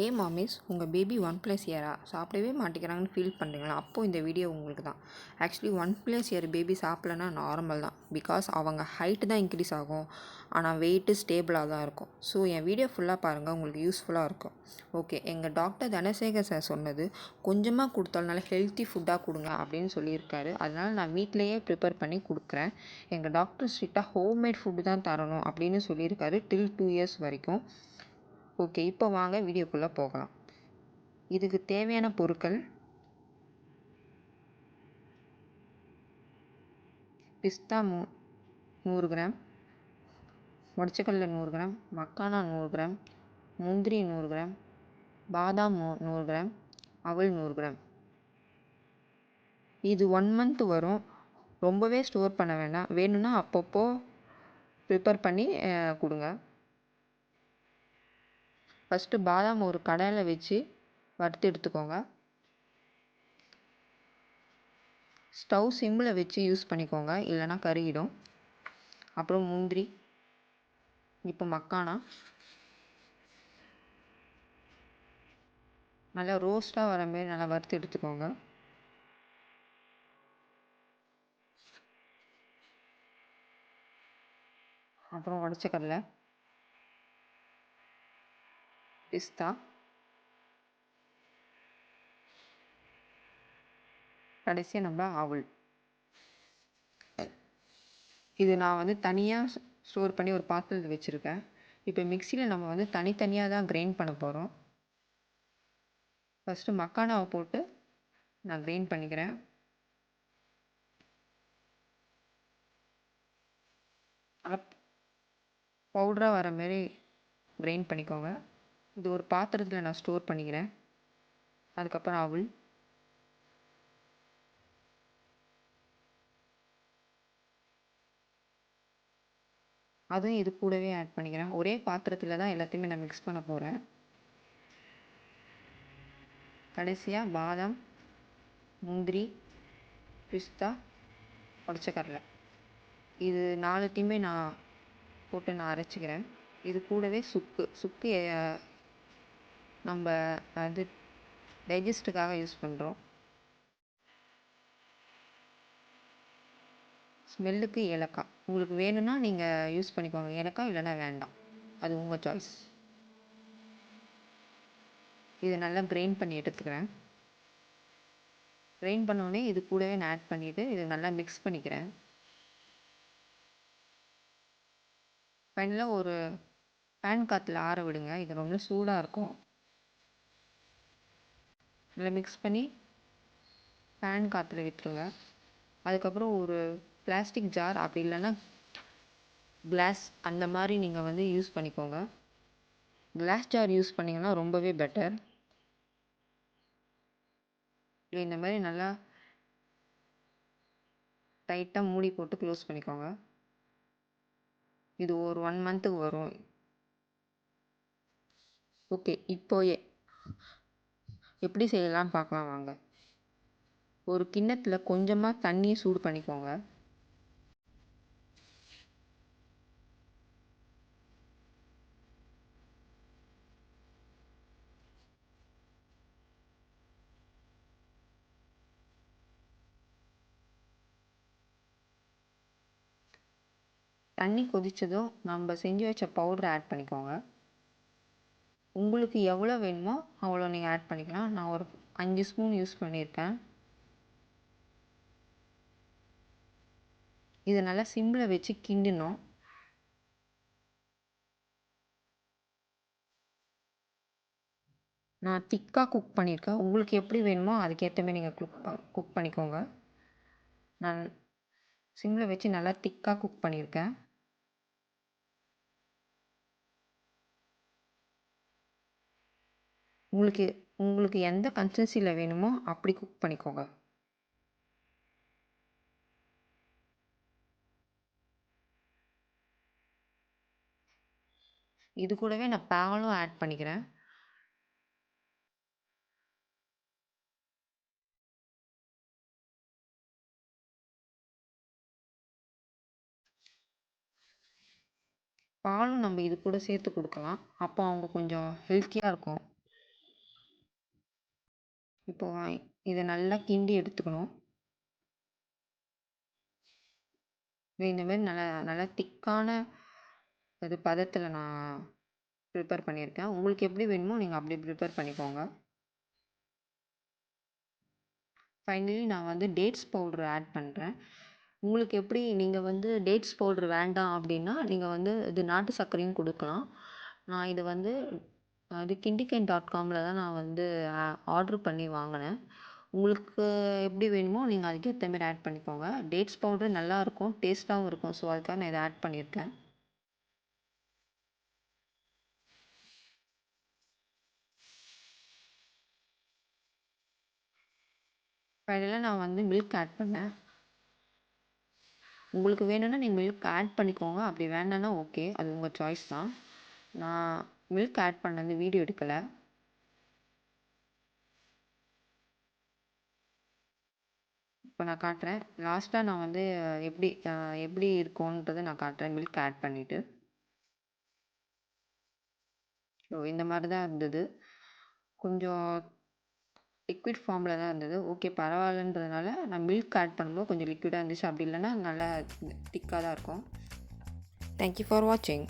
ஏன் மாமிஸ் உங்கள் பேபி 1+ இயரா சாப்பிடவே மாட்டேங்கிறாங்கன்னு ஃபீல் பண்ணுறீங்களா? அப்போது இந்த வீடியோ உங்களுக்கு தான். ஆக்சுவலி 1+ இயர் பேபி சாப்பிட்லன்னா நார்மல் தான். பிகாஸ் அவங்க ஹைட்டு தான் இன்க்ரீஸ் ஆகும், ஆனால் வெயிட்டு ஸ்டேபிளாக தான் இருக்கும். ஸோ என் வீடியோ ஃபுல்லாக பாருங்கள், உங்களுக்கு யூஸ்ஃபுல்லாக இருக்கும். ஓகே, எங்கள் டாக்டர் தனசேகர் சார் சொன்னது கொஞ்சமாக கொடுத்தாலும் நல்லா ஹெல்த்தி ஃபுட்டாக கொடுங்க அப்படின்னு சொல்லியிருக்காரு. அதனால் நான் வீட்டிலையே ப்ரிப்பேர் பண்ணி கொடுக்குறேன். எங்கள் டாக்டர் ஸ்ட்ரிக்டாக ஹோம்மேட் ஃபுட்டு தான் தரணும் அப்படின்னு சொல்லியிருக்காரு டில் 2 இயர்ஸ் வரைக்கும். ஓகே, இப்போ வாங்க வீடியோக்குள்ளே போகலாம். இதுக்கு தேவையான பொருட்கள்: பிஸ்தா 100 கிராம், உடச்சக்கடலை 100 கிராம், மக்கானா 100 கிராம், முந்திரி 100 கிராம், பாதாம் 100 கிராம், அவல் 100 கிராம். இது 1 மந்த் வரும். ரொம்பவே ஸ்டோர் பண்ண வேண்டாம், வேணும்னா அப்பப்போ ப்ரிப்பேர் பண்ணி கொடுங்க. ஃபஸ்ட்டு பாதாம் ஒரு கடாயில் வச்சு வறுத்து எடுத்துக்கோங்க. ஸ்டவ் சிம்மில் வச்சு யூஸ் பண்ணிக்கோங்க, இல்லைனா கருகிடும். அப்புறம் முந்திரி, இப்போ மக்கானா நல்லா ரோஸ்ட்டாக வர மாரி நல்லா வறுத்து எடுத்துக்கோங்க. அப்புறம் உடச்சக்கடலை, பிஸ்தா, கடைசியாக நம்ம அவல். இது நான் தனியாக ஸ்டோர் பண்ணி ஒரு பாத்திரத்தில் வச்சுருக்கேன். இப்போ மிக்சியில் நம்ம தனித்தனியாக தான் கிரைண்ட் பண்ண போகிறோம். ஃபஸ்ட்டு மக்கானாவை போட்டு நான் கிரைண்ட் பண்ணிக்கிறேன். பவுடராக வர மாரி கிரைண்ட் பண்ணிக்கோங்க. இது ஒரு பாத்திரத்தில் நான் ஸ்டோர் பண்ணிக்கிறேன். அதுக்கப்புறம் அவல், அதுவும் இது கூடவே ஆட் பண்ணிக்கிறேன். ஒரே பாத்திரத்தில் தான் எல்லாத்தையுமே நான் மிக்ஸ் பண்ண போகிறேன். கடைசியாக பாதாம், முந்திரி, பிஸ்தா, உடச்சக்கடலை, இது 4த்தையுமே நான் போட்டு நான் அரைச்சிக்கிறேன். இது கூடவே சுக்கு நம்ம டைஜஸ்ட்டுக்காக யூஸ் பண்ணுறோம். ஸ்மெல்லுக்கு ஏலக்காய், உங்களுக்கு வேணும்னா நீங்கள் யூஸ் பண்ணிக்கோங்க ஏலக்காய், இல்லைன்னா வேண்டாம், அது உங்கள் சாய்ஸ். இதை நல்லா கிரைண்ட் பண்ணி எடுத்துக்கிறேன். கிரைண்ட் பண்ணோடனே இது கூடவே நான் ஆட் பண்ணிவிட்டு இதை நல்லா மிக்ஸ் பண்ணிக்கிறேன். ஃபைனலாக ஒரு பேன் காற்றுல ஆற விடுங்க, இது ரொம்ப சூடாக இருக்கும். நல்லா மிக்ஸ் பண்ணி பேன் காற்றுல விட்டுருங்க. அதுக்கப்புறம் ஒரு பிளாஸ்டிக் ஜார், அப்படி இல்லைன்னா கிளாஸ், அந்த மாதிரி நீங்கள் யூஸ் பண்ணிக்கோங்க. கிளாஸ் ஜார் யூஸ் பண்ணிங்கன்னா ரொம்பவே பெட்டர். இந்த மாதிரி நல்லா டைட்டாக மூடி போட்டு க்ளோஸ் பண்ணிக்கோங்க. இது ஒரு 1 மந்த்துக்கு வரும். ஓகே, இப்போ எப்படி செய்யலாம்னு பார்க்கலாம் வாங்க. ஒரு கிண்ணத்தில் கொஞ்சமாக தண்ணியை சூடு பண்ணிக்கோங்க. தண்ணி கொதித்ததும் நம்ம செஞ்சு வச்ச பவுடரை ஆட் பண்ணிக்கோங்க. உங்களுக்கு எவ்வளோ வேணுமோ அவ்வளோ நீங்கள் ஆட் பண்ணிக்கலாம். நான் ஒரு 5 ஸ்பூன் யூஸ் பண்ணியிருக்கேன். இதை நல்லா சிம்மில் வச்சு கிண்டணும். நான் திக்காக குக் பண்ணியிருக்கேன். உங்களுக்கு எப்படி வேணுமோ அதுக்கேற்ற மாதிரி நீங்கள் குக் பண்ணிக்கோங்க. நான் சிம்மில் வச்சு நல்லா திக்காக குக் பண்ணியிருக்கேன். உங்களுக்கு எந்த கன்சிஸ்டன்சியில் வேணுமோ அப்படி குக் பண்ணிக்கோங்க. இது கூடவே நான் பாலும் ஆட் பண்ணிக்கிறேன். பாலும் நம்ம இது கூட சேர்த்து கொடுக்கலாம். அப்போ அவங்க கொஞ்சம் ஹெல்த்தியாக இருக்கும். இப்போது இதை நல்லா கிண்டி எடுத்துக்கணும். இந்த மாதிரி நல்லா நல்லா திக்கான அது பதத்தில் நான் ப்ரிப்பேர் பண்ணியிருக்கேன். உங்களுக்கு எப்படி வேணுமோ நீங்கள் அப்படி ப்ரிப்பேர் பண்ணிக்கோங்க. ஃபைனலி நான் வந்து டேட்ஸ் பவுட்ரு ஆட் பண்ணுறேன். உங்களுக்கு எப்படி நீங்கள் வந்து டேட்ஸ் பவுட்ரு வேண்டாம் அப்படின்னா நீங்கள் வந்து இது நாட்டு சர்க்கரையும் கொடுக்கலாம். நான் இது வந்து அது kindican.comல தான் நான் வந்து ஆர்ட்ரு பண்ணி வாங்கினேன். உங்களுக்கு எப்படி வேணுமோ நீங்கள் அதுக்கேற்ற மாதிரி ஆட் பண்ணிக்கோங்க. டேட்ஸ் பவுட்ரு நல்லாயிருக்கும், டேஸ்ட்டாகவும் இருக்கும். ஸோ அதுக்காக நான் இதை ஆட் பண்ணியிருக்கேன். ஃபைனலாக நான் வந்து மில்க் ஆட் பண்ணேன். உங்களுக்கு வேணும்னா நீங்கள் மில்க் ஆட் பண்ணிக்கோங்க, அப்படி வேண்டாம்னா ஓகே, அது உங்கள் சாய்ஸ் தான். நான் மில்க் ஆட் பண்ணது வீடியோ எடுக்கலை. இப்போ நான் காட்டுறேன். லாஸ்ட்டாக நான் வந்து எப்படி இருக்கும்ன்றதை நான் காட்டுறேன் மில்க் ஆட் பண்ணிவிட்டு. ஸோ இந்த மாதிரி தான் இருந்தது. கொஞ்சம் லிக்விட் ஃபார்மில் தான் இருந்தது. ஓகே பரவாயில்லன்றதுனால நான் மில்க் ஆட் பண்ணும்போது கொஞ்சம் லிக்விடாக இருந்துச்சு. அப்படி இல்லைன்னா நல்லா திக்காக தான் இருக்கும். தேங்க்யூ ஃபார் வாட்சிங்.